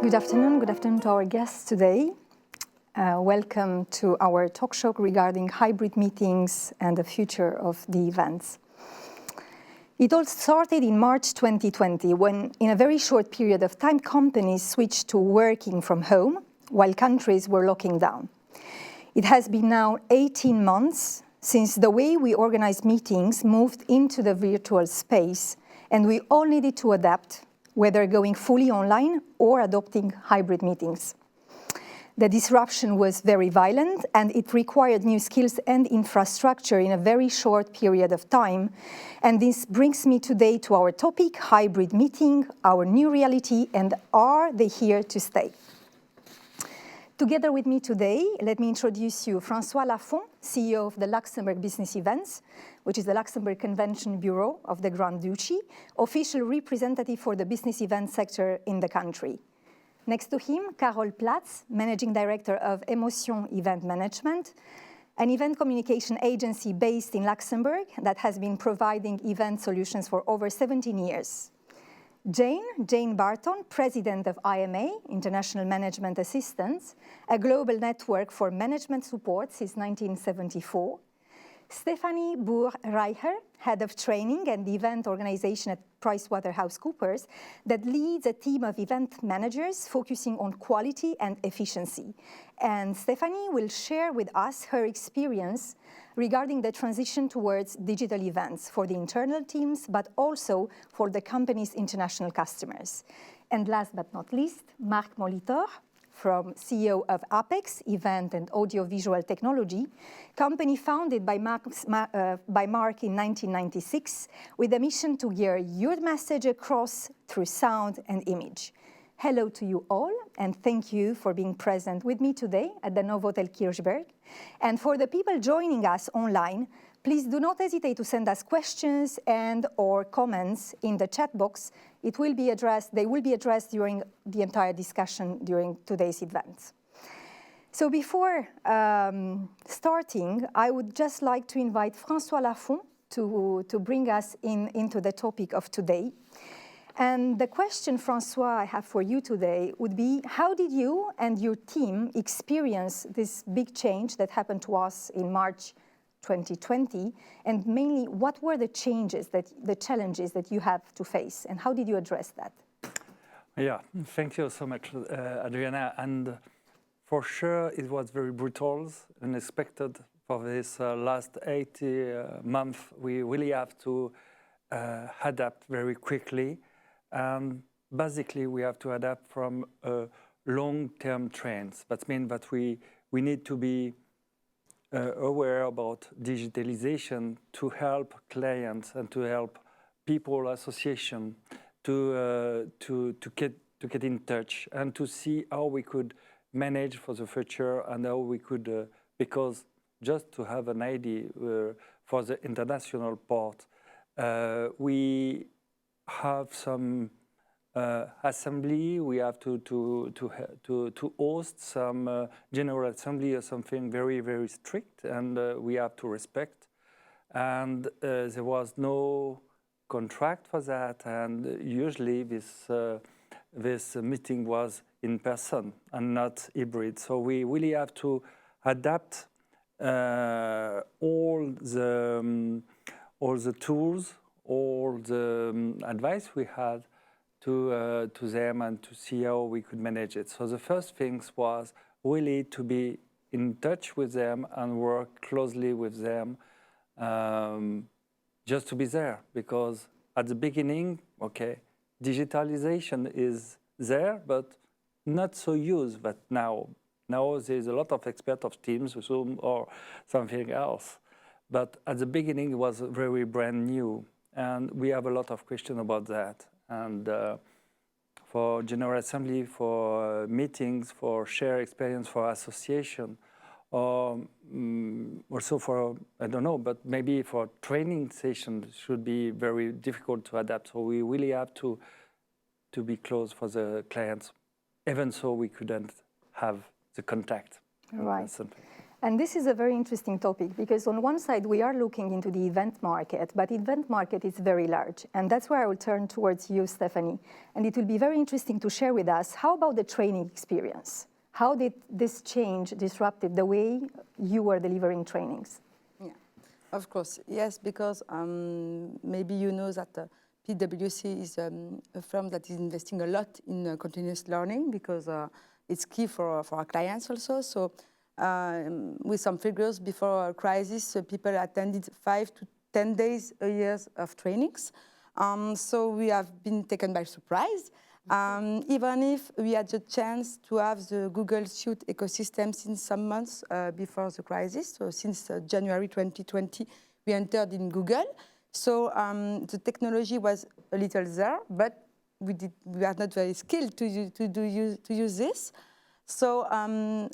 Good afternoon to our guests today. Welcome to our talk show regarding hybrid meetings and the future of the events. It all started in March 2020 when, in a very short period of time, companies switched to working from home while countries were locking down. It has been now 18 months since the way we organize meetings moved into the virtual space, and we all needed to adapt, whether going fully online or adopting hybrid meetings. The disruption was very violent, and it required new skills and infrastructure in a very short period of time. And this brings me today to our topic, hybrid meeting, our new reality, and are they here to stay? Together with me today, let me introduce you François Lafont, CEO of the Luxembourg Business Events, which is the Luxembourg Convention Bureau of the Grand Duchy, official representative for the business event sector in the country. Next to him, Carole Platz, Managing Director of Emotion Event Management, an event communication agency based in Luxembourg that has been providing event solutions for over 17 years. Jane Barton, President of IMA, International Management Assistance, a global network for management support since 1974. Stephanie Boer-Reicher, Head of Training and Event Organization at PricewaterhouseCoopers, that leads a team of event managers focusing on quality and efficiency. And Stephanie will share with us her experience regarding the transition towards digital events for the internal teams, but also for the company's international customers. And last but not least, Marc Molitor, CEO of Apex, Event and Audiovisual Technology, company founded by Marc in 1996, with a mission to gear your message across through sound and image. Hello to you all, and thank you for being present with me today at the Novotel Kirchberg. And for the people joining us online, please do not hesitate to send us questions and/or comments in the chat box. They will be addressed during the entire discussion during today's event. So before starting, I would just like to invite François Lafont to bring us into the topic of today. And the question, François, I have for you today would be, how did you and your team experience this big change that happened to us in March 2020, and mainly, what were the challenges that you have to face, and how did you address that? Yeah, thank you so much, Adriana. And for sure, it was very brutal, unexpected. For this last 80 months, we really have to adapt very quickly. And basically, we have to adapt from long-term trends. That means that we need to be aware about digitalization to help clients and to help people, association to get in touch and to see how we could manage for the future and how we could, because just to have an idea for the international part, we have some assembly, we have to host some general assembly or something very, very strict, and we have to respect. And there was no contract for that, and usually this meeting was in person and not hybrid. So we really have to adapt all the tools, all the advice we had to them and to see how we could manage it. So the first things was really to be in touch with them and work closely with them, just to be there. Because at the beginning, okay, digitalization is there, but not so used. But now there's a lot of experts of Teams, Zoom, or something else. But at the beginning, it was very brand new. And we have a lot of questions about that. And for General Assembly, for meetings, for share experience, for association, or also for, I don't know, but maybe for training sessions should be very difficult to adapt. So we really have to be close for the clients, even so we couldn't have the contact. Right. And this is a very interesting topic because on one side we are looking into the event market, but event market is very large. And that's where I will turn towards you, Stephanie. And it will be very interesting to share with us, how about the training experience? How did this change disrupted the way you were delivering trainings? Yeah, of course, yes, because maybe you know that PwC is a firm that is investing a lot in continuous learning because it's key for our clients also. So with some figures, before our crisis, people attended 5 to 10 days a year of trainings. So we have been taken by surprise. Even if we had the chance to have the Google Suite ecosystem since some months before the crisis, so since January 2020, we entered in Google. So the technology was a little there, but we are not very skilled to use this. So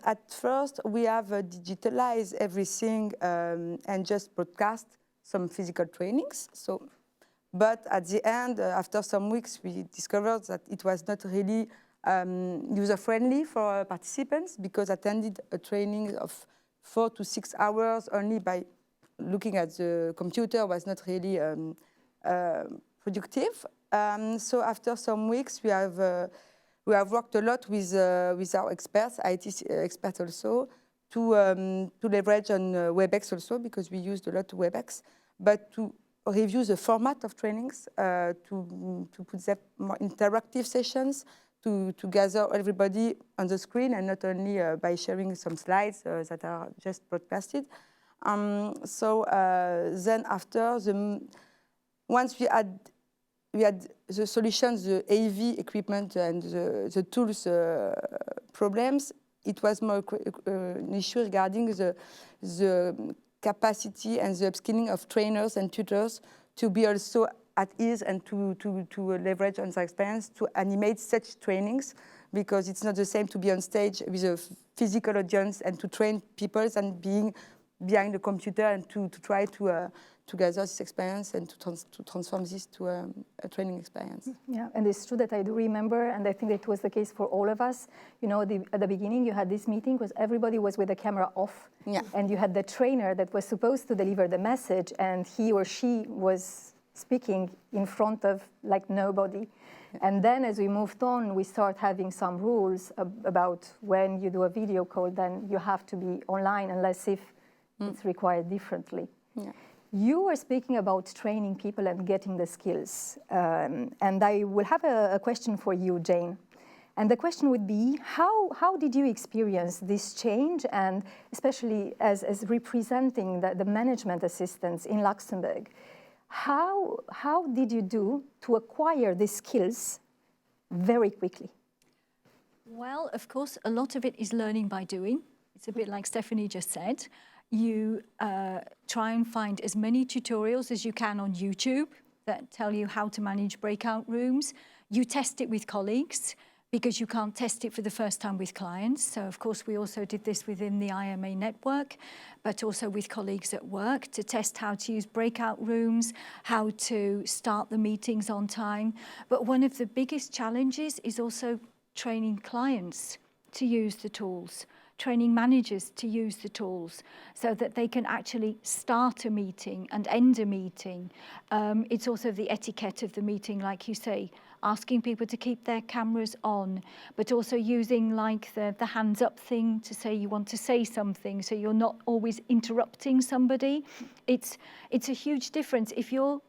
at first, we have digitalized everything and just broadcast some physical trainings. But at the end, after some weeks, we discovered that it was not really user-friendly for participants because attended a training of 4 to 6 hours only by looking at the computer was not really productive. So after some weeks, we have worked a lot with our experts, IT experts also, to leverage on WebEx also, because we used a lot of WebEx, but to review the format of trainings, to put them more interactive sessions, to gather everybody on the screen and not only by sharing some slides that are just broadcasted. Then after, once we had the solutions, the AV equipment and the tools problems, it was more an issue regarding the capacity and the upskilling of trainers and tutors to be also at ease and to leverage on their experience to animate such trainings, because it's not the same to be on stage with a physical audience and to train people and being behind the computer and to try to gather this experience and to transform this to a training experience. Yeah, and it's true that I do remember, and I think it was the case for all of us. You know, at the beginning, you had this meeting because everybody was with the camera off, and you had the trainer that was supposed to deliver the message, and he or she was speaking in front of like nobody. And then as we moved on, we start having some rules about when you do a video call, then you have to be online unless if it's required differently. Yeah. You were speaking about training people and getting the skills. And I will have a question for you, Jane. And the question would be, how did you experience this change? And especially as representing the management assistants in Luxembourg, how did you do to acquire these skills very quickly? Well, of course, a lot of it is learning by doing. It's a bit like Stephanie just said. You try and find as many tutorials as you can on YouTube that tell you how to manage breakout rooms. You test it with colleagues because you can't test it for the first time with clients. So, of course, we also did this within the IMA network, but also with colleagues at work to test how to use breakout rooms, how to start the meetings on time. But one of the biggest challenges is also training clients to use the tools, training managers to use the tools so that they can actually start a meeting and end a meeting. It's also the etiquette of the meeting, like you say, asking people to keep their cameras on, but also using like the hands up thing to say you want to say something so you're not always interrupting somebody. It's a huge difference. If you're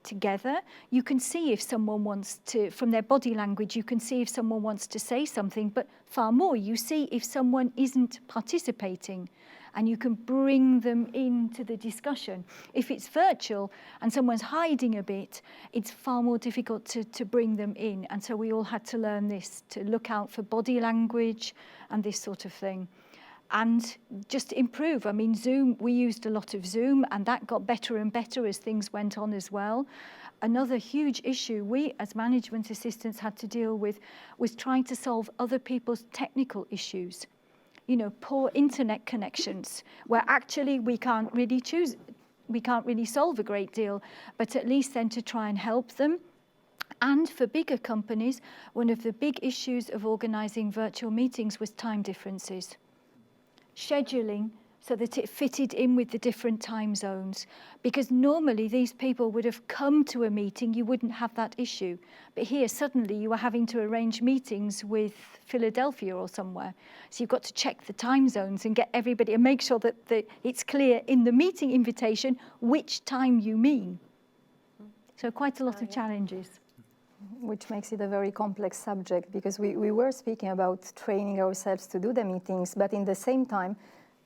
together, you can see if someone wants to, from their body language, you can see if someone wants to say something, but far more, you see if someone isn't participating and you can bring them into the discussion. If it's virtual and someone's hiding a bit, it's far more difficult to bring them in. And so we all had to learn this, to look out for body language and this sort of thing. And just improve. I mean, Zoom, we used a lot of Zoom, and that got better and better as things went on as well. Another huge issue we as management assistants had to deal with was trying to solve other people's technical issues. You know, poor internet connections, where actually we can't really solve a great deal, but at least then to try and help them. And for bigger companies, one of the big issues of organizing virtual meetings was time differences. Scheduling so that it fitted in with the different time zones. Because normally these people would have come to a meeting, you wouldn't have that issue. But here suddenly you are having to arrange meetings with Philadelphia or somewhere. So you've got to check the time zones and get everybody and make sure that it's clear in the meeting invitation which time you mean. So quite a lot of challenges. Which makes it a very complex subject, because we were speaking about training ourselves to do the meetings, but in the same time,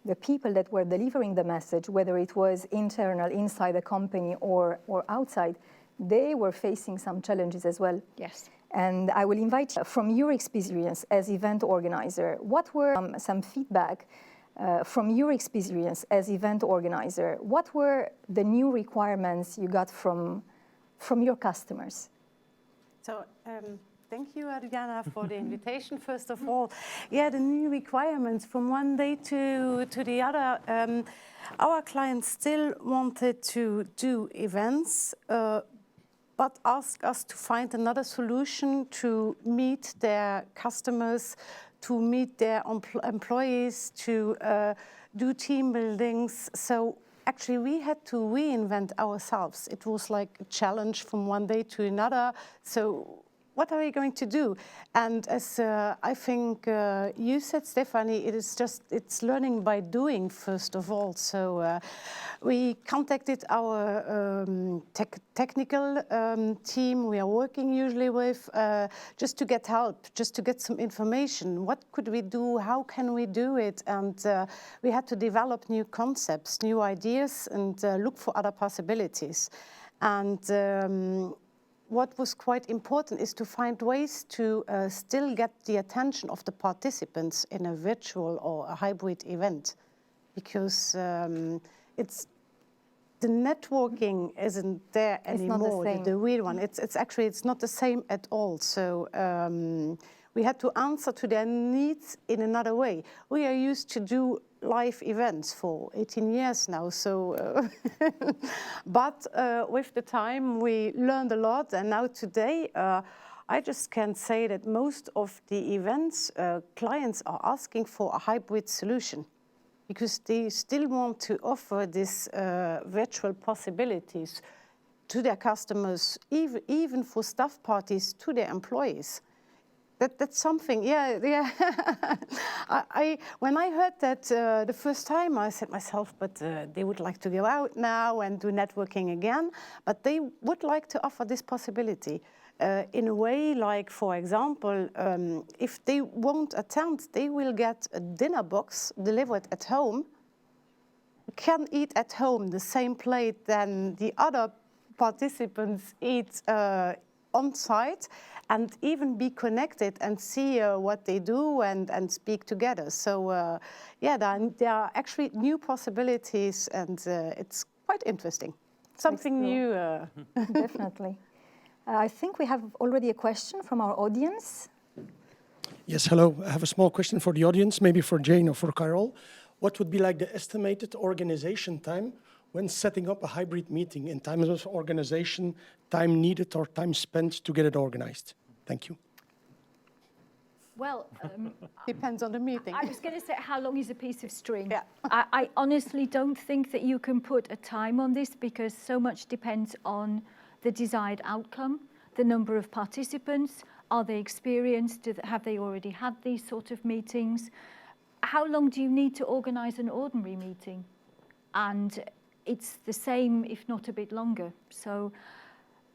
the people that were delivering the message, whether it was internal, inside the company or outside, they were facing some challenges as well. Yes. And I will invite you, from your experience as event organizer, what were some feedback from your experience as event organizer? What were the new requirements you got from your customers? So thank you, Adriana, for the invitation, first of all. Yeah, the new requirements from one day to the other. Our clients still wanted to do events, but asked us to find another solution to meet their customers, to meet their employees, to do team buildings. So actually, we had to reinvent ourselves. It was like a challenge from one day to another. So what are we going to do? And as I think you said, Stephanie, it's learning by doing, first of all. So we contacted our technical team we are working usually with, just to get help, just to get some information. What could we do? How can we do it? And we had to develop new concepts, new ideas, and look for other possibilities. And what was quite important is to find ways to still get the attention of the participants in a virtual or a hybrid event, because it's the networking isn't there anymore. It's not the same. The real one. It's actually not the same at all. So we had to answer to their needs in another way. We are used to do live events for 18 years now, so but with the time we learned a lot, and now today I just can say that most of the events clients are asking for a hybrid solution, because they still want to offer these virtual possibilities to their customers, even for staff parties, to their employees. That's something, yeah. When I heard that the first time, I said myself, but they would like to go out now and do networking again, but they would like to offer this possibility in a way, like, for example, if they won't attend, they will get a dinner box delivered at home, can eat at home the same plate than the other participants eat on site, and even be connected and see what they do and speak together. So yeah, there are actually new possibilities, and it's quite interesting. Something new. Definitely. I think we have already a question from our audience. Yes, hello. I have a small question for the audience, maybe for Jane or for Carol. What would be like the estimated organization time when setting up a hybrid meeting, in terms of organization, time needed or time spent to get it organized? Thank you. Well, Depends on the meeting. I was going to say, how long is a piece of string? Yeah. I honestly don't think that you can put a time on this, because so much depends on the desired outcome, the number of participants, are they experienced, have they already had these sort of meetings? How long do you need to organize an ordinary meeting? And it's the same, if not a bit longer. So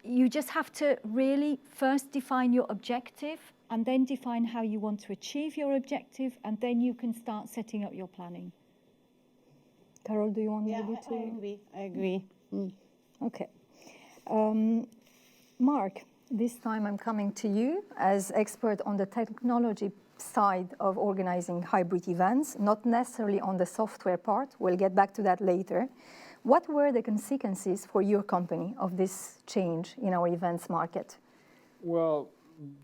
you just have to really first define your objective, and then define how you want to achieve your objective, and then you can start setting up your planning. Carol, do you want Yeah, maybe to? I agree. Okay. Mark, this time I'm coming to you as expert on the technology side of organizing hybrid events, not necessarily on the software part. We'll get back to that later. What were the consequences for your company of this change in our events market? Well,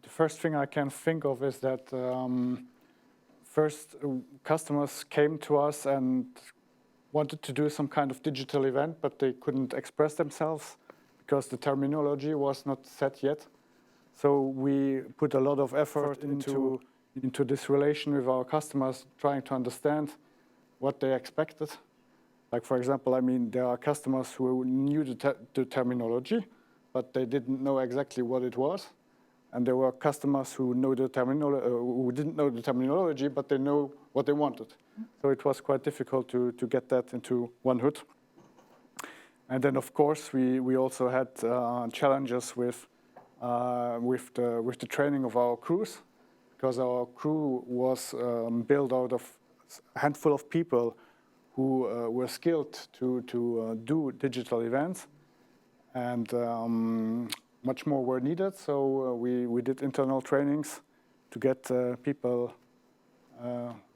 the first thing I can think of is that first customers came to us and wanted to do some kind of digital event, but they couldn't express themselves because the terminology was not set yet. So we put a lot of effort into this relation with our customers, trying to understand what they expected. Like, for example, I mean, there are customers who knew the terminology, but they didn't know exactly what it was. And there were customers who know the who didn't know the terminology, but they know what they wanted. So it was quite difficult to get that into one hood. And then, of course, we also had challenges with the training of our crews, because our crew was built out of a handful of people who were skilled to do digital events, and much more were needed. So we did internal trainings to get people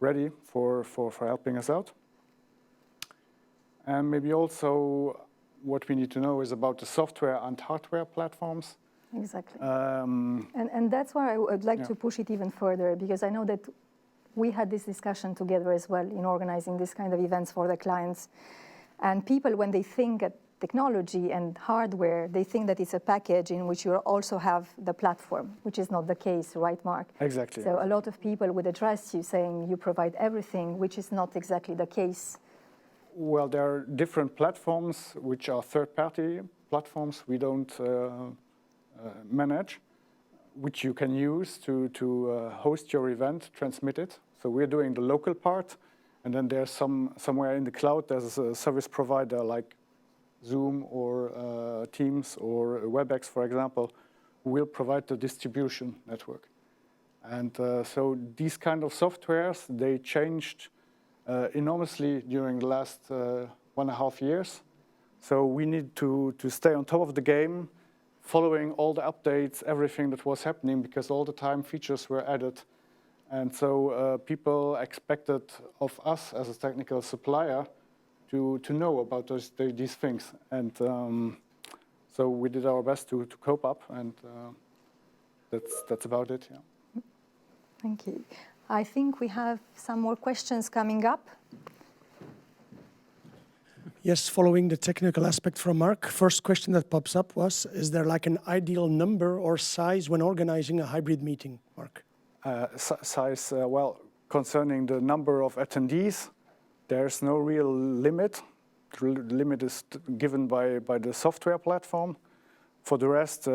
ready for helping us out. And maybe also what we need to know is about the software and hardware platforms. Exactly. And that's why I would like to push it even further, because I know that we had this discussion together as well in organizing this kind of events for the clients. And people, when they think at technology and hardware, they think that it's a package in which you also have the platform, which is not the case, right, Mark? Exactly. So a lot of people would address you saying you provide everything, which is not exactly the case. Well, there are different platforms which are third-party platforms we don't manage, which you can use to host your event, transmit it. So we're doing the local part, and then there's somewhere in the cloud there's a service provider like Zoom or Teams or WebEx, for example, who will provide the distribution network. And so these kind of softwares, they changed enormously during the last 1.5 years. So we need to stay on top of the game, following all the updates, everything that was happening, because all the time features were added. And so people expected of us as a technical supplier to know about these things. And so we did our best to cope up, and that's about it. Yeah. Thank you. I think we have some more questions coming up. Yes, following the technical aspect from Mark, first question that pops up was, is there like an ideal number or size when organizing a hybrid meeting, Mark? Size, well, concerning the number of attendees, there's no real limit. The limit is given by the software platform. For the rest,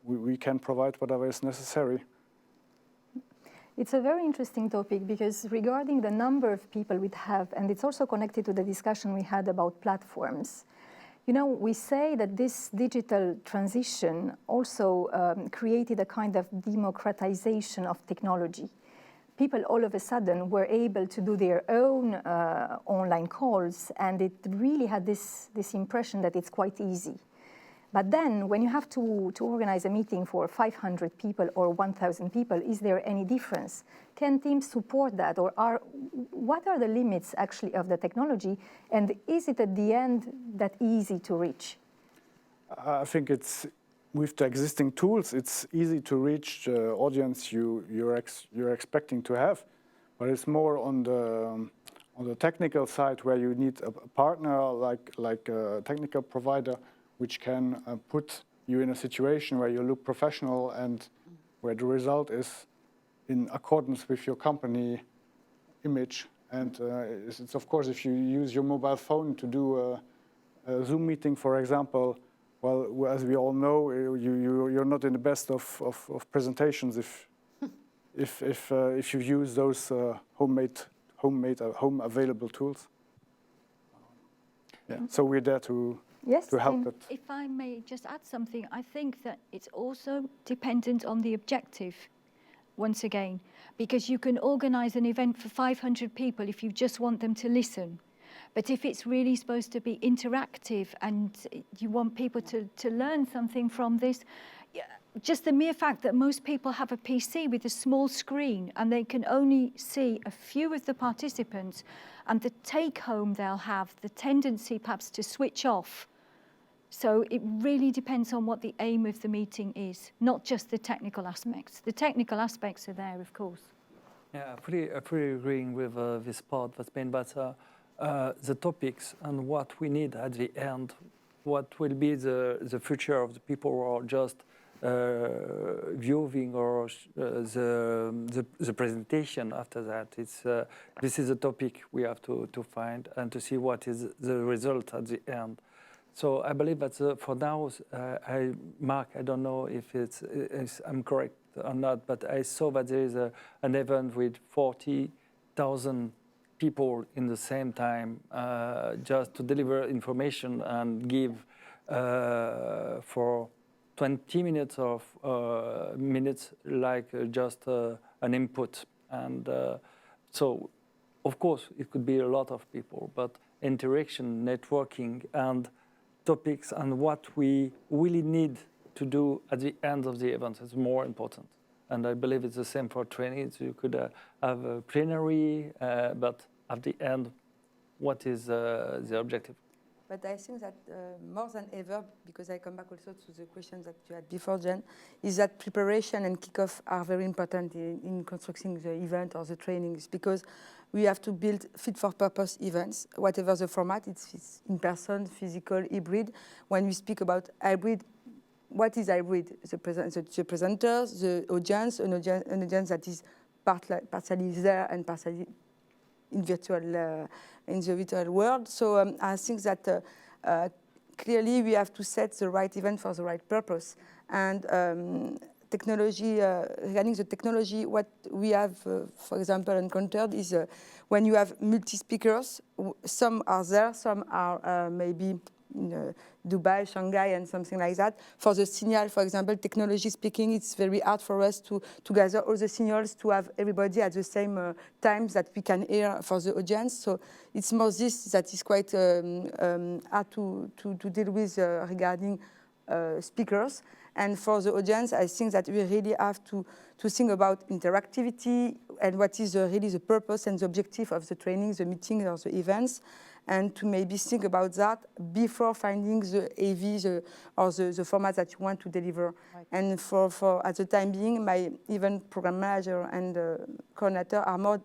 we can provide whatever is necessary. It's a very interesting topic, because regarding the number of people we have, and it's also connected to the discussion we had about platforms. You know, we say that this digital transition also created a kind of democratization of technology. People all of a sudden were able to do their own online calls, and it really had this impression that it's quite easy. But then when you have to organize a meeting for 500 people or 1,000 people, is there any difference? Can teams support that? Or what are the limits actually of the technology? And is it at the end that easy to reach? I think it's, with the existing tools, it's easy to reach the audience you're expecting to have. But it's more on the technical side, where you need a partner like a technical provider, which can put you in a situation where you look professional and where the result is in accordance with your company image. And it's of course, if you use your mobile phone to do a Zoom meeting, for example, well, as we all know, you're not in the best of presentations if you use those home available tools. Yeah. So we're there to help that. If I may just add something, I think that it's also dependent on the objective, once again, because you can organize an event for 500 people if you just want them to listen. But if it's really supposed to be interactive and you want people to learn something from this, just the mere fact that most people have a PC with a small screen and they can only see a few of the participants, and the take-home they'll have, the tendency perhaps to switch off. So it really depends on what the aim of the meeting is, not just the technical aspects. The technical aspects are there, of course. Yeah, I pretty agreeing with this part that's been, but the topics and what we need at the end, what will be the future of the people who are just viewing or the presentation after that. This is a topic we have to find and to see what is the result at the end. So I believe that for now, Mark, I don't know if I'm correct or not, but I saw that there is an event with 40,000 people in the same time, just to deliver information and give for 20 minutes of minutes, like just an input. And so, of course, it could be a lot of people, but interaction, networking, and topics and what we really need to do at the end of the event is more important. And I believe it's the same for training. So you could have a plenary, but at the end, what is the objective? But I think that more than ever, because I come back also to the questions that you had before, Jen, is that preparation and kickoff are very important in constructing the event or the trainings, because we have to build fit-for-purpose events, whatever the format, it's in person, physical, hybrid. When we speak about hybrid, what is hybrid? The presenters, the audience, an audience that is partially there and partially in the virtual world. So I think that clearly we have to set the right event for the right purpose. And technology, regarding the technology, what we have, for example, encountered is when you have multi-speakers, some are there, some are maybe in Dubai, Shanghai, and something like that. For the signal, for example, technology speaking, it's very hard for us to gather all the signals, to have everybody at the same times that we can hear for the audience. So it's more this that is quite hard to deal with regarding speakers. And for the audience, I think that we really have to think about interactivity and what is really the purpose and the objective of the training, the meetings or the events, and to maybe think about that before finding the AV or the format that you want to deliver. Right. And for at the time being, my event program manager and coordinator are more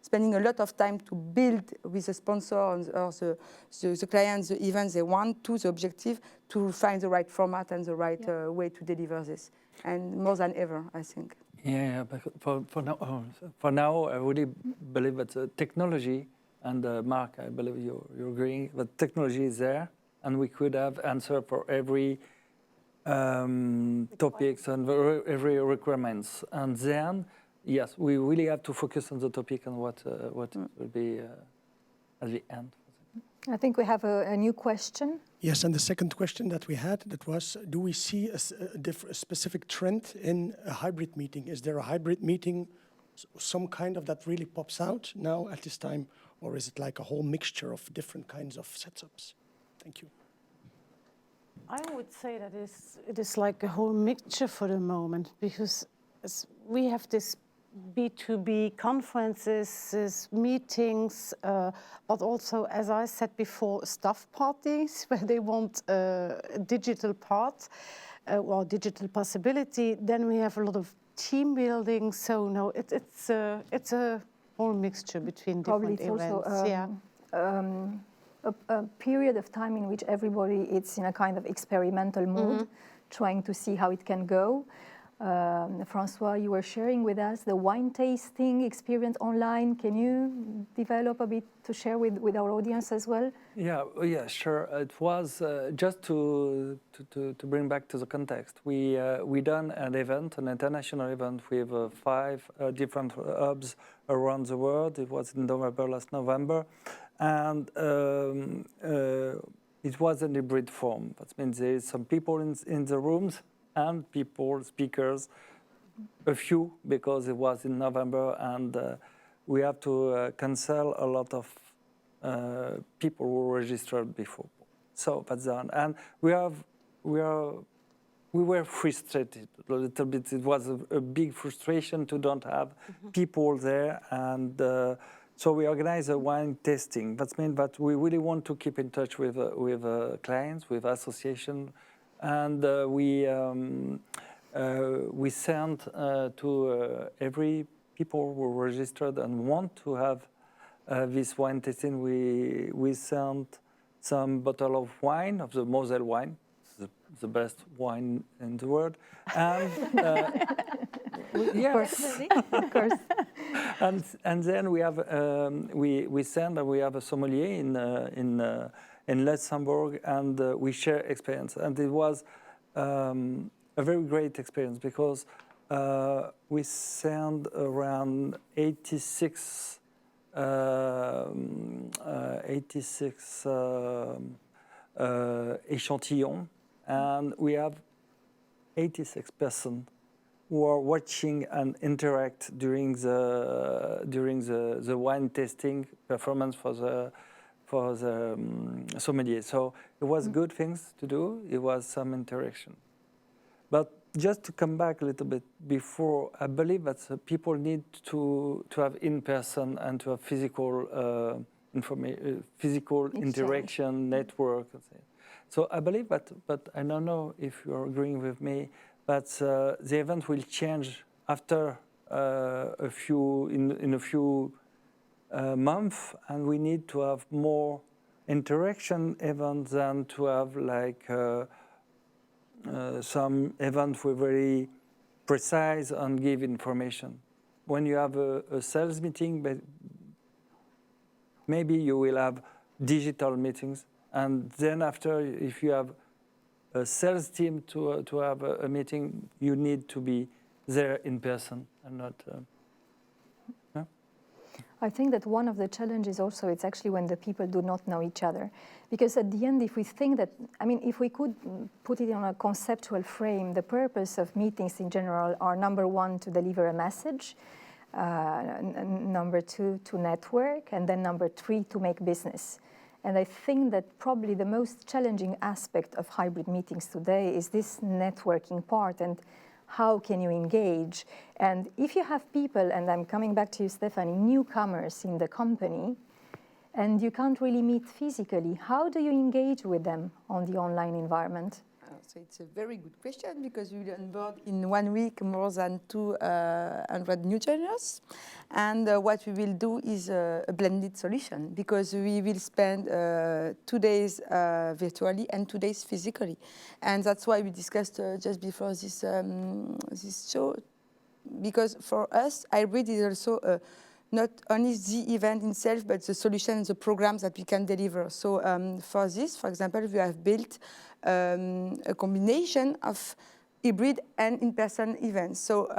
spending a lot of time to build with the sponsor or the client the events they want to, the objective, to find the right format and the right way to deliver this. And more than ever, I think. Yeah, but for now, I really believe that technology, and Mark, I believe you're agreeing, that technology is there, and we could have answer for every topics and every requirements. And then, yes, we really have to focus on the topic and what will be at the end. I think we have a new question. Yes, and the second question that we had, that was, do we see a specific trend in a hybrid meeting? Is there a hybrid meeting, some kind of that really pops out now at this time? Or is it like a whole mixture of different kinds of setups? Thank you. I would say that it is like a whole mixture for the moment, because we have this B2B conferences, meetings, but also, as I said before, staff parties where they want a digital part or digital possibility. Then we have a lot of team building. So no, it's a whole mixture between different events. Also, a period of time in which everybody is in a kind of experimental mood, trying to see how it can go. Francois, you were sharing with us the wine tasting experience online. Can you develop a bit to share with our audience as well? Yeah, sure. It was just to bring back to the context. We done an event, an international event with 5 different hubs around the world. It was in November, last November, and it was in hybrid form. That means there is some people in the rooms and people, speakers, a few, because it was in November, and we have to cancel a lot of people who were registered before. So that's done, and we were frustrated a little bit. It was a big frustration to don't have people there, and so we organized a wine tasting. That means that we really want to keep in touch with clients, with associations. And we sent to every people who registered and want to have this wine tasting. We sent some bottle of wine, of the Moselle wine, the the best wine in the world. And yes, of course. and then we have we have a sommelier in Luxembourg, and we share experience. And it was a very great experience because we sent around 86 échantillons, and we have 86 persons who are watching and interact during the wine tasting performance for the sommelier. So it was good things to do. It was some interaction. But just to come back a little bit before, I believe that people need to have in-person and to have physical physical interaction, network. So I believe that, but I don't know if you're agreeing with me, but the event will change after a few months, and we need to have more interaction events than to have like some events were very precise and give information. When you have a sales meeting, but maybe you will have digital meetings, and then after, if you have a sales team to have a meeting, you need to be there in person and not. I think that one of the challenges also, it's actually when the people do not know each other. Because at the end, if we think that, I mean, if we could put it in a conceptual frame, the purpose of meetings in general are, number one, to deliver a message, number two, to network, and then number three, to make business. And I think that probably the most challenging aspect of hybrid meetings today is this networking part, and how can you engage? And if you have people, and I'm coming back to you, Stephanie, newcomers in the company, and you can't really meet physically, how do you engage with them on the online environment? So it's a very good question, because we will onboard in 1 week more than 200 new joiners. And what we will do is a blended solution, because we will spend 2 days virtually and 2 days physically. And that's why we discussed just before this show, because for us, hybrid is also not only the event itself, but the solution and the programs that we can deliver. So for this, for example, we have built a combination of hybrid and in-person events. So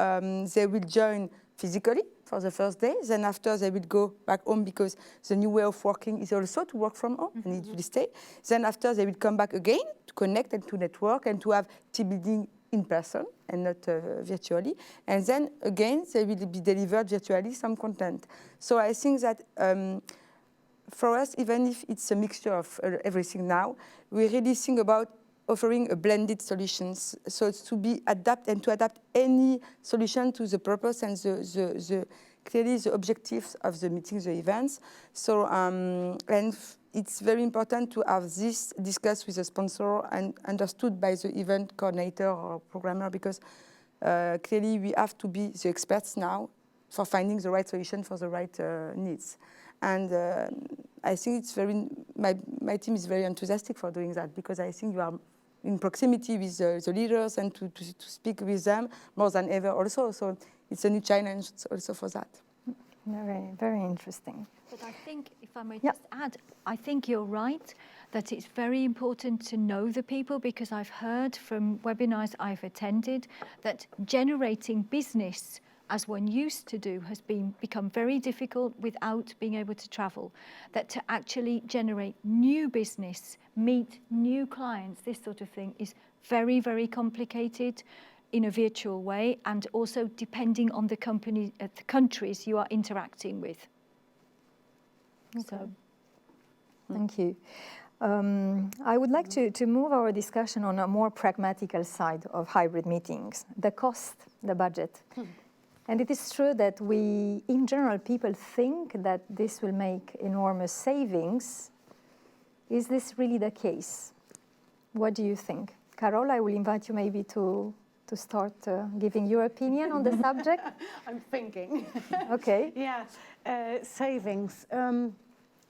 they will join physically for the first day, then after they will go back home, because the new way of working is also to work from home, and it will stay. Then after they will come back again to connect and to network and to have team building in person and not virtually. And then again, they will be delivered virtually some content. So I think that for us, even if it's a mixture of everything now, we really think about offering a blended solutions. So it's to be adapt any solution to the purpose and clearly the objectives of the meetings, the events. So and it's very important to have this discussed with the sponsor and understood by the event coordinator or programmer, because clearly we have to be the experts now for finding the right solution for the right needs. And I think it's very, my team is very enthusiastic for doing that, because I think you are in proximity with the leaders and to speak with them more than ever also. So it's a new challenge also for that. Very, very interesting. But I think, if I may just add, I think you're right that it's very important to know the people, because I've heard from webinars I've attended that generating business as one used to do has become very difficult without being able to travel. That to actually generate new business, meet new clients, this sort of thing is very, very complicated in a virtual way, and also depending on the company, the countries you are interacting with. Okay. So. Thank you. I would like to move our discussion on a more pragmatical side of hybrid meetings, the cost, the budget. And it is true that we, in general, people think that this will make enormous savings. Is this really the case? What do you think? Carol, I will invite you maybe to start giving your opinion on the subject. I'm thinking. Okay. Yeah, savings.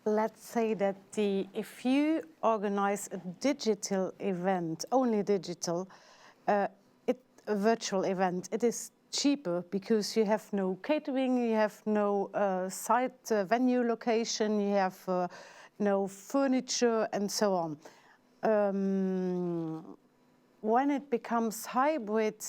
Let's say that if you organize a digital event, only digital, a virtual event, it is cheaper because you have no catering, you have no site venue location, you have no furniture and so on. When it becomes hybrid,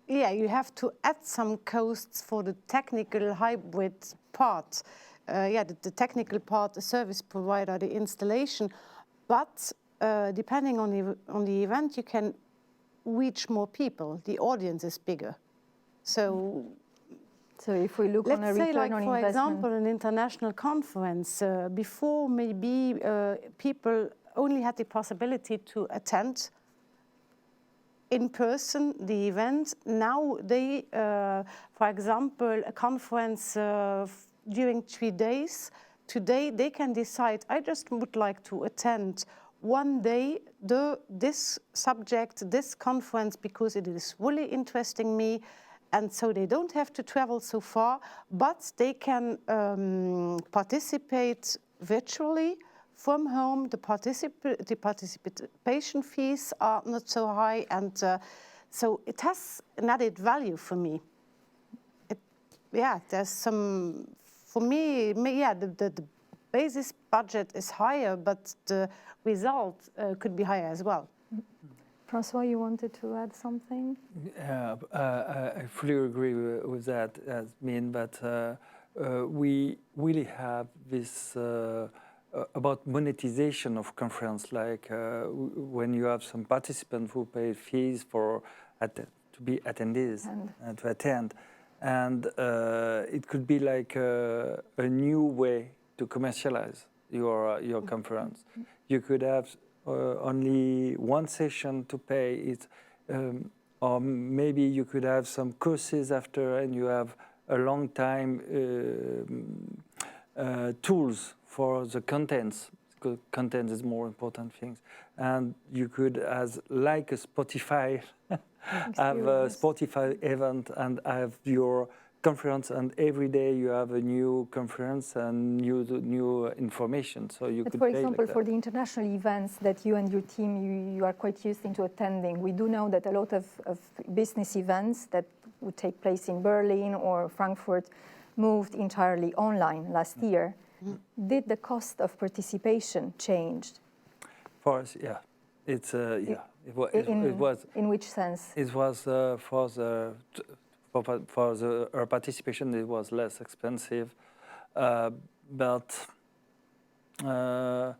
yeah, you have to add some costs for the technical hybrid part. The technical part, the service provider, the installation, but depending on the event, you can reach more people. The audience is bigger. So if we look on a let's say, return like, on for investment, example, an international conference, before maybe people only had the possibility to attend in person the event. Now they, for example, a conference during 3 days, today they can decide, I just would like to attend one day this subject, this conference, because it is really interesting me, and so they don't have to travel so far, but they can participate virtually from home. The participation fees are not so high, and so it has an added value for me. There's some, for me, the basis budget is higher, but the result could be higher as well. François, you wanted to add something? I fully agree with that, but we really have this about monetization of conference, like when you have some participants who pay fees to be attendees and to attend, and it could be like a new way to commercialize your conference. You could have only one session to pay it, or maybe you could have some courses after, and you have a long time tools for the contents, because content is more important things. And you could, as like a Spotify, have a Spotify event and have your conference, and every day you have a new conference and new information. So you could, for example, like for the international events that you and your team, you are quite used into attending, we do know that a lot of business events that would take place in Berlin or Frankfurt moved entirely online last year. Did the cost of participation change? For us, yeah. It was. In which sense? It was for our participation. It was less expensive, but the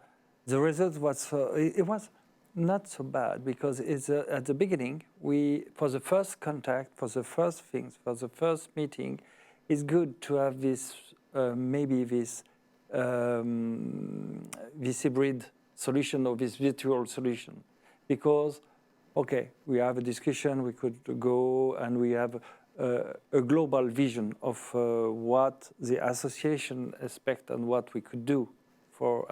result was it was not so bad, because it's at the beginning for the first contact, for the first things, for the first meeting, it's good to have this maybe this hybrid solution or this virtual solution, because okay, we have a discussion, we could go and we have a global vision of what the association expect and what we could do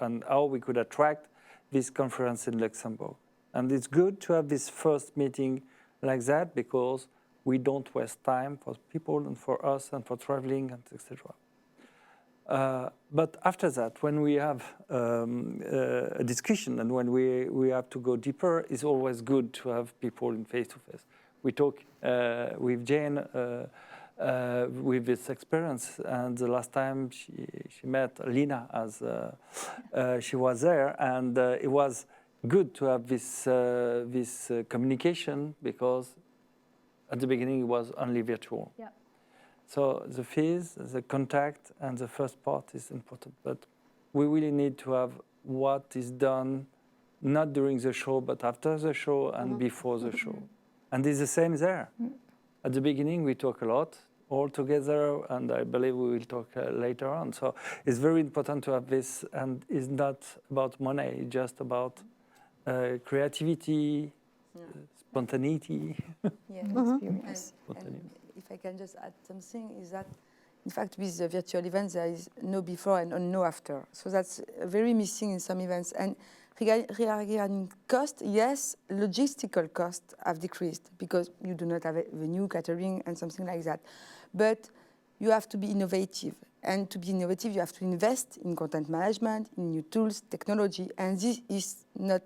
and how we could attract this conference in Luxembourg. And it's good to have this first meeting like that, because we don't waste time for people and for us and for traveling and etc. But after that, when we have a discussion and when we have to go deeper, it's always good to have people in face-to-face. We talk with Jane with this experience, and the last time she met Lina, as she was there, and it was good to have this communication, because at the beginning it was only virtual. Yeah. So the fees, the contact, and the first part is important. But we really need to have what is done, not during the show, but after the show and before the show. And it's the same there. At the beginning, we talk a lot all together, and I believe we will talk later on. So it's very important to have this, and it's not about money, it's just about creativity, spontaneity. Experience. And if I can just add something, is that in fact with the virtual events there is no before and no after. So that's very missing in some events. And regarding cost, yes, logistical costs have decreased because you do not have a venue, catering and something like that. But you have to be innovative. And to be innovative, you have to invest in content management, in new tools, technology, and this is not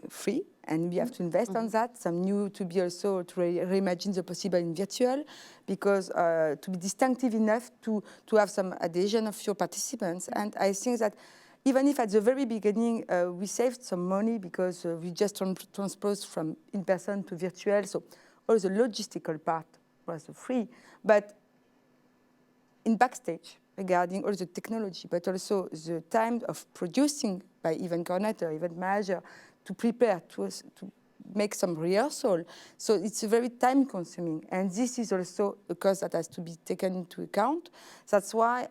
free, and we have to invest on that. Some new to be also to reimagine the possible in virtual, because to be distinctive enough to have some adhesion of your participants. And I think that even if at the very beginning we saved some money because we just transposed from in-person to virtual, so all the logistical part was free, but in backstage regarding all the technology, but also the time of producing by event coordinator, event manager, to prepare, to make some rehearsal. So it's very time consuming. And this is also a cost that has to be taken into account. That's why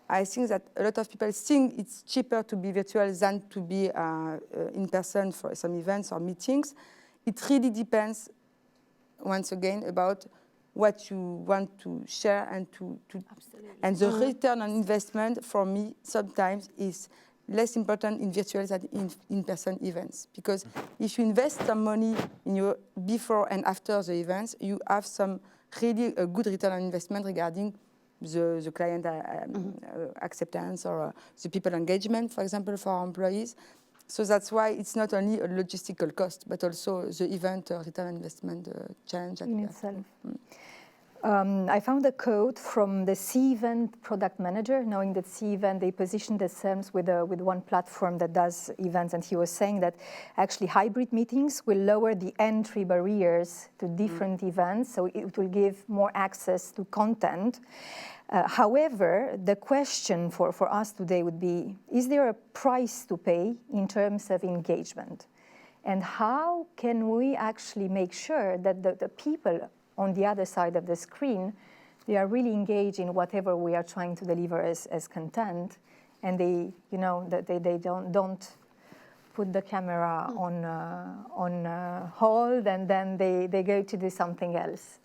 I think that a lot of people think it's cheaper to be virtual than to be in person for some events or meetings. It really depends, once again, about what you want to share and and the return on investment for me sometimes is less important in virtual than in in-person events, because if you invest some money in your before and after the events, you have some really a good return on investment regarding the client acceptance or the people engagement, for example, for our employees. So that's why it's not only a logistical cost, but also the event return on investment challenge in itself. I found a quote from the C-Event product manager, knowing that C-Event, they position themselves with one platform that does events, and he was saying that actually hybrid meetings will lower the entry barriers to different events, so it will give more access to content. However, the question for us today would be, is there a price to pay in terms of engagement? And how can we actually make sure that the people on the other side of the screen, they are really engaged in whatever we are trying to deliver as content, and they, that they don't put the camera on hold and then they go to do something else.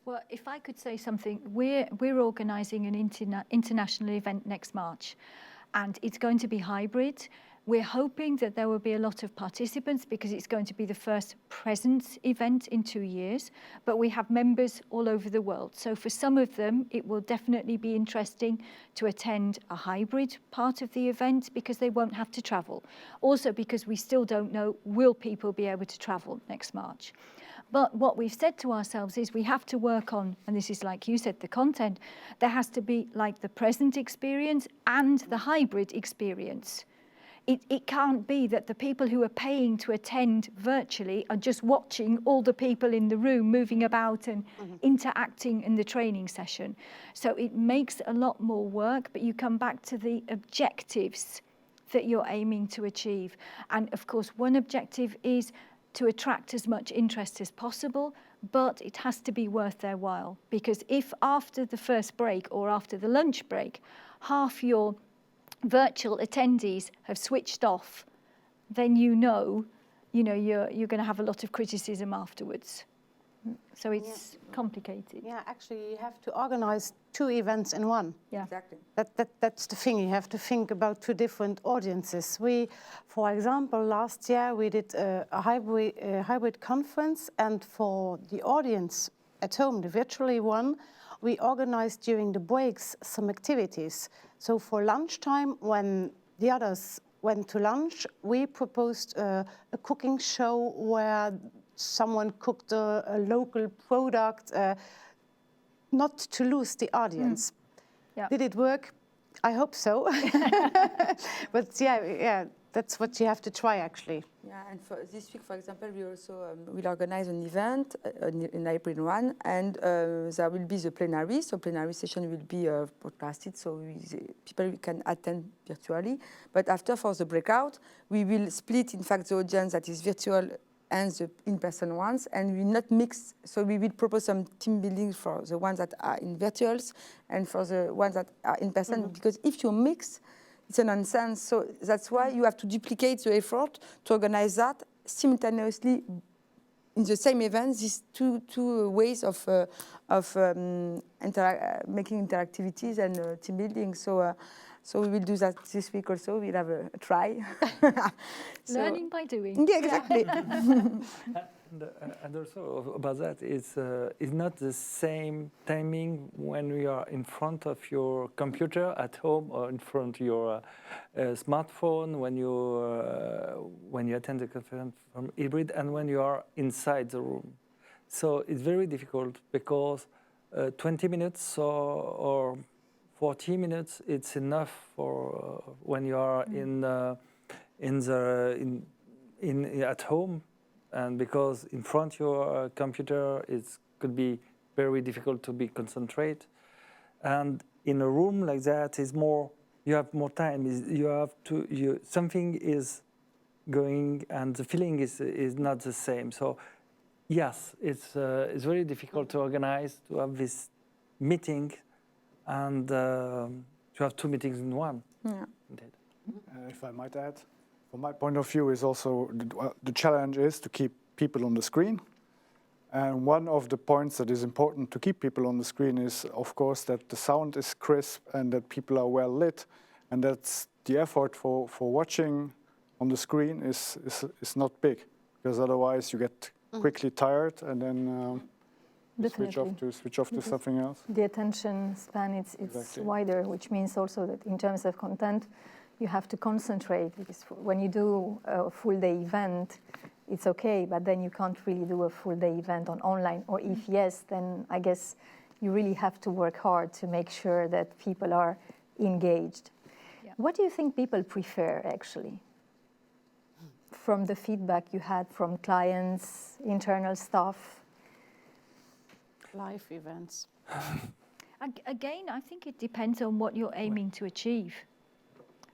Well, if I could say something, we're organising an international event next March, and it's going to be hybrid. We're hoping that there will be a lot of participants because it's going to be the first presence event in 2 years, but we have members all over the world. So for some of them, it will definitely be interesting to attend a hybrid part of the event because they won't have to travel. Also because we still don't know, will people be able to travel next March? But what we've said to ourselves is we have to work on, and this is like you said, the content, there has to be like the present experience and the hybrid experience. It can't be that the people who are paying to attend virtually are just watching all the people in the room moving about and interacting in the training session. So it makes a lot more work, but you come back to the objectives that you're aiming to achieve. And of course, one objective is to attract as much interest as possible, but it has to be worth their while. Because if after the first break or after the lunch break, half your virtual attendees have switched off, then you're going to have a lot of criticism afterwards. So it's complicated. Yeah, actually you have to organize 2 events in one. Yeah, Exactly. That's the thing. You have to think about 2 different audiences. We, for example, last year we did a hybrid conference, and for the audience at home, the virtually one, we organized during the breaks some activities. So for lunchtime, when the others went to lunch, we proposed a cooking show where someone cooked a local product, not to lose the audience. Yeah. Did it work? I hope so. But yeah, that's what you have to try actually. Yeah, and for this week, for example, we also will organize an event, an hybrid one, and there will be the plenary. So plenary session will be podcasted, so people can attend virtually. But after, for the breakout, we will split, in fact, the audience that is virtual and the in-person ones, and we will not mix. So we will propose some team building for the ones that are in virtuals and for the ones that are in person, because if you mix, it's a nonsense. So that's why you have to duplicate the effort to organize that simultaneously in the same event. These two ways of making interactivities and team building. So we will do that this week also. We'll have a try. learning by doing. Yeah, exactly. And also about that, it's not the same timing when we are in front of your computer at home or in front of your smartphone when you attend the conference from hybrid and when you are inside the room. So it's very difficult because 20 minutes or 40 minutes it's enough for when you are at home. And because in front of your computer, it could be very difficult to be concentrate. And in a room like that, is more. You have more time. You have to. Something is going, and the feeling is not the same. So, yes, it's very difficult to organize, to have this meeting, and to have two meetings in one. Yeah. Indeed. If I might add, from my point of view, is also the challenge is to keep people on the screen. And one of the points that is important to keep people on the screen is, of course, that the sound is crisp and that people are well lit, and that's the effort for watching on the screen is not big, because otherwise you get quickly tired and then switch off to something else. The attention span it's Exactly. wider, which means also that in terms of content, you have to concentrate, because when you do a full day event, it's okay, but then you can't really do a full day event on online. Or if yes, then I guess you really have to work hard to make sure that people are engaged. Yeah. What do you think people prefer actually? From the feedback you had from clients, internal staff? Live events. Again, I think it depends on what you're aiming to achieve,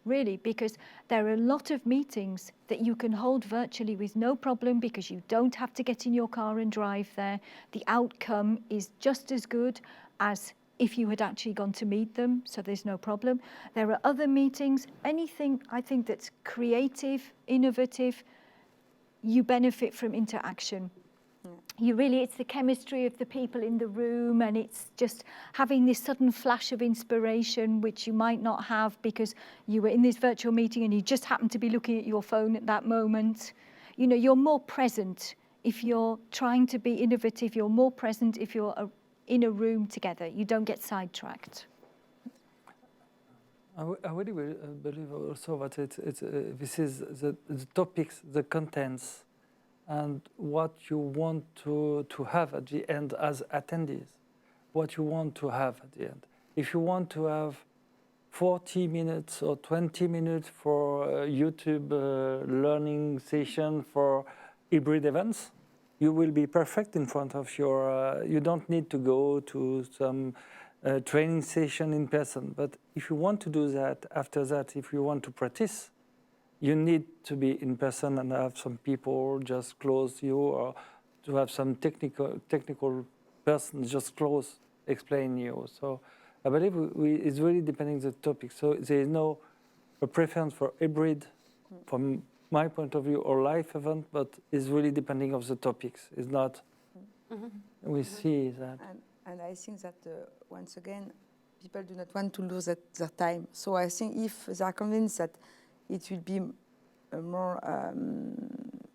really, because there are a lot of meetings that you can hold virtually with no problem because you don't have to get in your car and drive there. The outcome is just as good as if you had actually gone to meet them, so there's no problem. There are other meetings, anything I think that's creative, innovative, you benefit from interaction. It's the chemistry of the people in the room, and it's just having this sudden flash of inspiration, which you might not have because you were in this virtual meeting and you just happened to be looking at your phone at that moment. You know, you're more present if you're trying to be innovative. You're more present if you're in a room together. You don't get sidetracked. I really believe also that this is the topics, the contents, and what you want to have at the end as attendees, what you want to have at the end. If you want to have 40 minutes or 20 minutes for a YouTube learning session for hybrid events, you will be perfect in front of your, you don't need to go to some training session in person. But if you want to do that, after that, if you want to practice, you need to be in person and have some people just close you, or to have some technical person just close explain you. So I believe it's really depending on the topic. So there is no preference for hybrid from my point of view or live event, but it's really depending on the topics. It's not, we see that. And I think that once again, people do not want to lose their time. So I think if they are convinced that it will be a more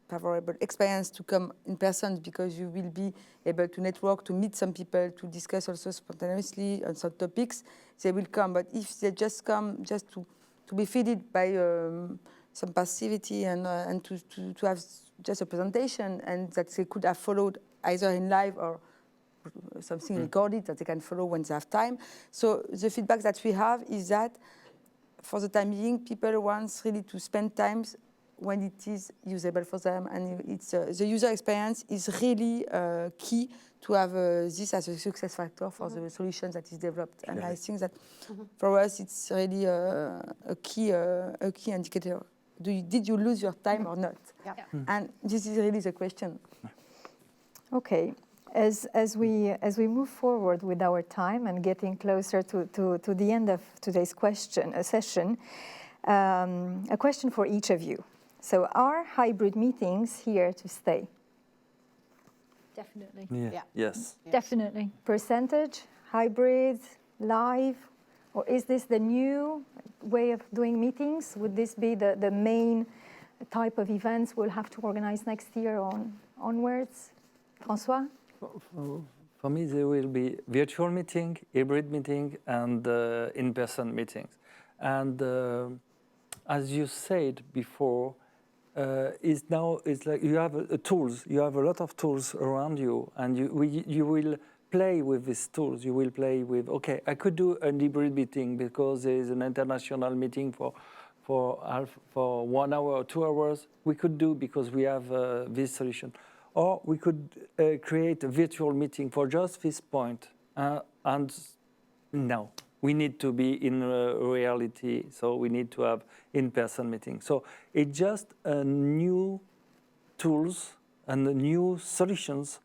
favorable experience to come in person, because you will be able to network, to meet some people, to discuss also spontaneously on some topics, they will come. But if they just come just to be fed by some passivity and to have just a presentation, and that they could have followed either in live or something recorded that they can follow when they have time. So the feedback that we have is that for the time being, people want really to spend time when it is usable for them, and it's the user experience is really key to have this as a success factor for the solution that is developed. And I think that for us, it's really a key indicator. Did you lose your time or not? Yeah. And this is really the question. Okay. As we move forward with our time and getting closer to the end of today's session, a question for each of you. So are hybrid meetings here to stay? Definitely. Yeah. Yes. Definitely. Percentage, hybrid, live, or is this the new way of doing meetings? Would this be the main type of events we'll have to organize next year onwards? François? For me, there will be virtual meeting, hybrid meeting, and in-person meetings. And as you said before, it's like you have tools. You have a lot of tools around you, and you will play with these tools. You will play with, okay, I could do a hybrid meeting because there is an international meeting for 1 hour or 2 hours. We could do because we have this solution. Or we could create a virtual meeting for just this point. And no, we need to be in reality, so we need to have in-person meetings. So it's just new tools and new solutions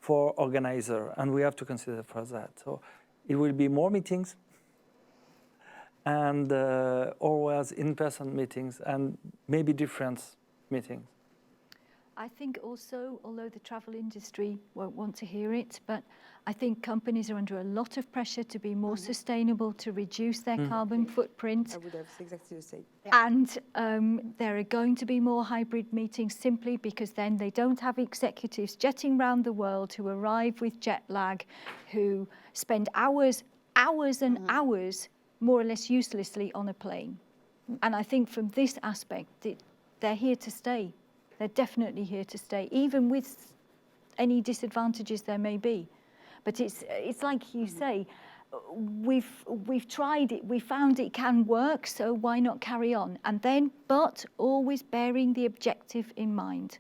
for organizer, and we have to consider for that. So it will be more meetings and always in-person meetings and maybe different meetings. I think also, although the travel industry won't want to hear it, but I think companies are under a lot of pressure to be more sustainable, to reduce their carbon footprint. I would have exactly the same. And there are going to be more hybrid meetings simply because then they don't have executives jetting around the world who arrive with jet lag, who spend hours and hours more or less uselessly on a plane. And I think from this aspect, they're here to stay. They're definitely here to stay, even with any disadvantages there may be. But it's like you say, we've tried it, we found it can work, so why not carry on? And then, but always bearing the objective in mind.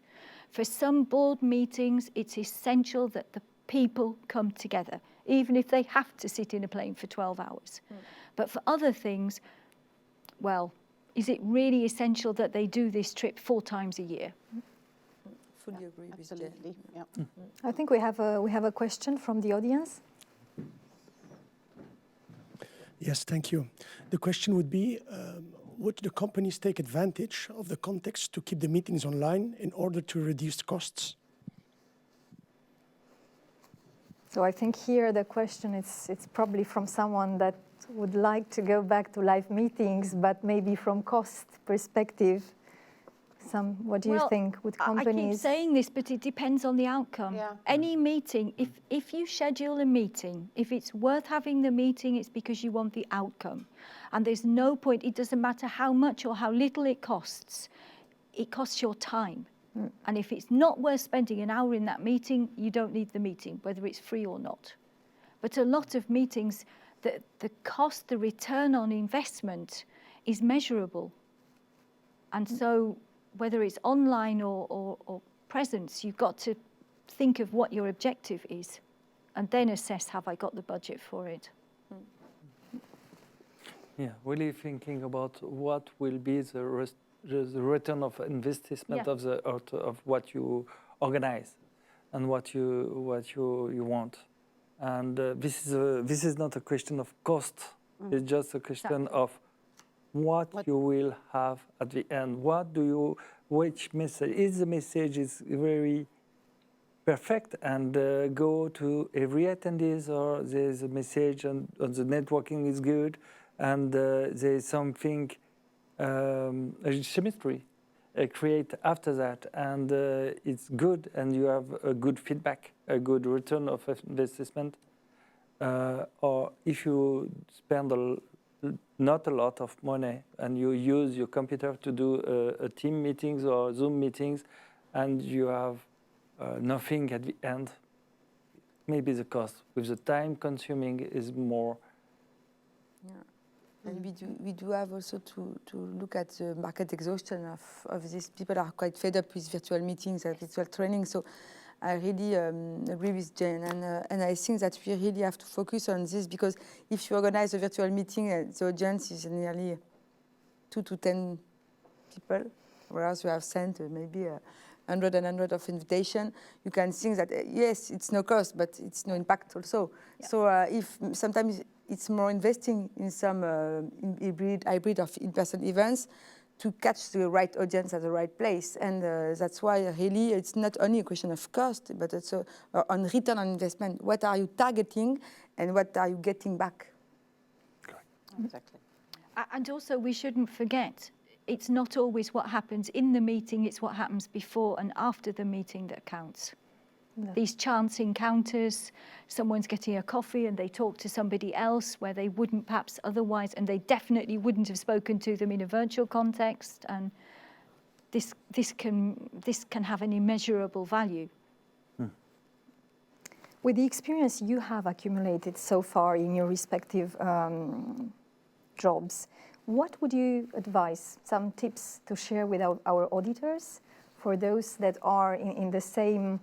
For some board meetings, it's essential that the people come together, even if they have to sit in a plane for 12 hours. But for other things, well, is it really essential that they do this trip 4 times a year? Fully agree with Jen. Absolutely, yeah. I think we have a question from the audience. Yes, thank you. The question would be, would the companies take advantage of the context to keep the meetings online in order to reduce costs? So I think here the question it's probably from someone that would like to go back to live meetings, but maybe from cost perspective. What do you think? Would companies? I keep saying this, but it depends on the outcome. Yeah. Any meeting, if you schedule a meeting, if it's worth having the meeting, it's because you want the outcome. And there's no point, it doesn't matter how much or how little it costs your time. And if it's not worth spending an hour in that meeting, you don't need the meeting, whether it's free or not. But a lot of meetings, the cost, the return on investment is measurable. And so whether it's online or presence, you've got to think of what your objective is and then assess, have I got the budget for it? Yeah, really thinking about what will be the return of investment of what you organize and what you want. And this is not a question of cost. It's just a question of what you will have at the end. Which message? Is the message is very perfect and go to every attendees, or there's a message and the networking is good and there's something, a chemistry create after that, and it's good and you have a good feedback, a good return of investment. Or if you spend not a lot of money and you use your computer to do a team meetings or Zoom meetings and you have nothing at the end, maybe the cost with the time consuming is more. Yeah. And we do have also to look at the market exhaustion of these people are quite fed up with virtual meetings and virtual training. So I really agree with Jane, and I think that we really have to focus on this, because if you organize a virtual meeting, the audience is nearly 2 to 10 people, whereas you have sent maybe 100 of invitation. You can think that yes, it's no cost, but it's no impact also. Yeah. So if sometimes it's more investing in some hybrid of in-person events to catch the right audience at the right place. And that's why really it's not only a question of cost, but it's on return on investment. What are you targeting and what are you getting back? Exactly. And also we shouldn't forget, it's not always what happens in the meeting, it's what happens before and after the meeting that counts. No. These chance encounters, someone's getting a coffee and they talk to somebody else where they wouldn't perhaps otherwise, and they definitely wouldn't have spoken to them in a virtual context, and this can have an immeasurable value. With the experience you have accumulated so far in your respective jobs, what would you advise, some tips to share with our auditors for those that are in the same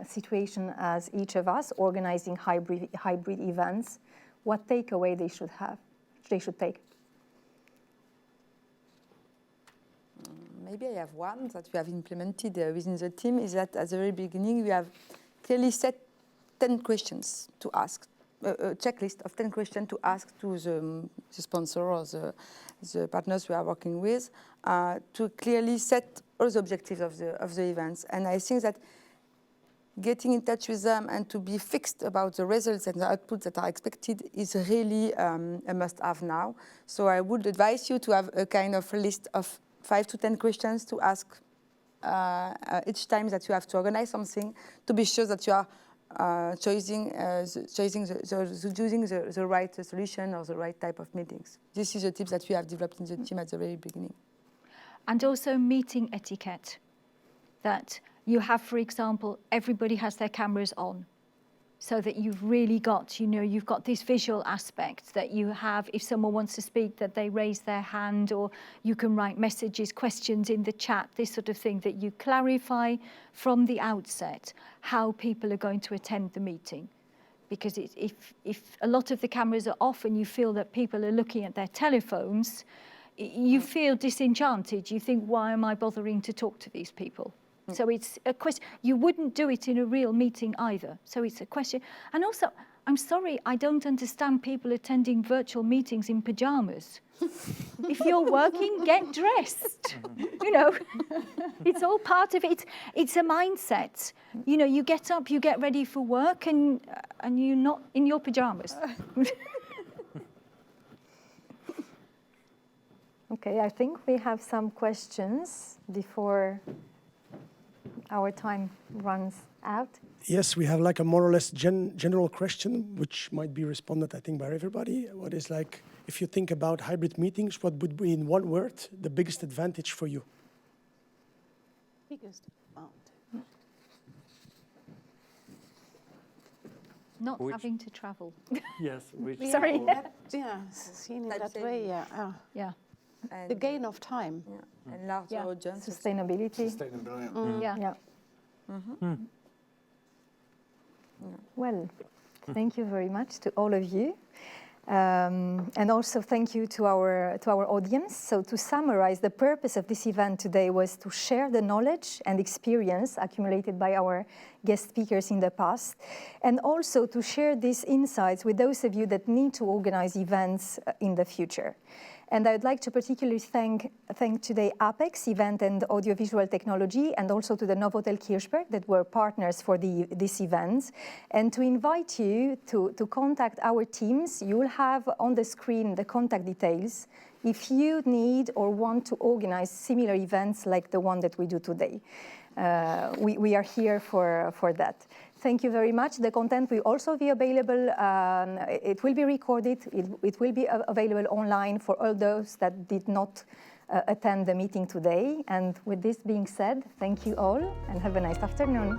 situation as each of us, organizing hybrid events? What takeaway they should take? Maybe I have one that we have implemented within the team, is that at the very beginning we have clearly set 10 questions to ask, a checklist of 10 questions to ask to the sponsor or the partners we are working with, to clearly set all the objectives of the events. And I think that getting in touch with them and to be fixed about the results and the outputs that are expected is really a must-have now. So I would advise you to have a kind of list of 5 to 10 questions to ask each time that you have to organize something, to be sure that you are choosing the right solution or the right type of meetings. This is a tip that we have developed in the team at the very beginning. And also meeting etiquette, that you have, for example, everybody has their cameras on, so that you've really got, you've got this visual aspect that you have, if someone wants to speak, that they raise their hand, or you can write messages, questions in the chat, this sort of thing, that you clarify from the outset how people are going to attend the meeting. Because if a lot of the cameras are off and you feel that people are looking at their telephones, you feel disenchanted. You think, why am I bothering to talk to these people? So it's a question. You wouldn't do it in a real meeting either. So it's a question. And also, I'm sorry, I don't understand people attending virtual meetings in pajamas. If you're working, get dressed. It's all part of it. It's a mindset. You get up, you get ready for work, and you're not in your pajamas. Okay, I think we have some questions before our time runs out. Yes, we have like a more or less general question, which might be responded, I think, by everybody. What is like, if you think about hybrid meetings, what would be, in one word, the biggest advantage for you? Biggest advantage. Not having to travel. Yes. Sorry. Yeah, seen in Time that saving. way, yeah. Yeah. And, The gain of time. and larger audience. Sustainability. Yeah. Well, thank you very much to all of you. And also thank you to our audience. So to summarize, the purpose of this event today was to share the knowledge and experience accumulated by our guest speakers in the past, and also to share these insights with those of you that need to organize events in the future. And I'd like to particularly thank today Apex, Event and Audiovisual Technology, and also to the Novotel Kirchberg that were partners for this event. And to invite you to contact our teams. You will have on the screen the contact details if you need or want to organize similar events like the one that we do today. We are here for that. Thank you very much. The content will also be available. It will be recorded. It will be available online for all those that did not attend the meeting today. And with this being said, thank you all and have a nice afternoon.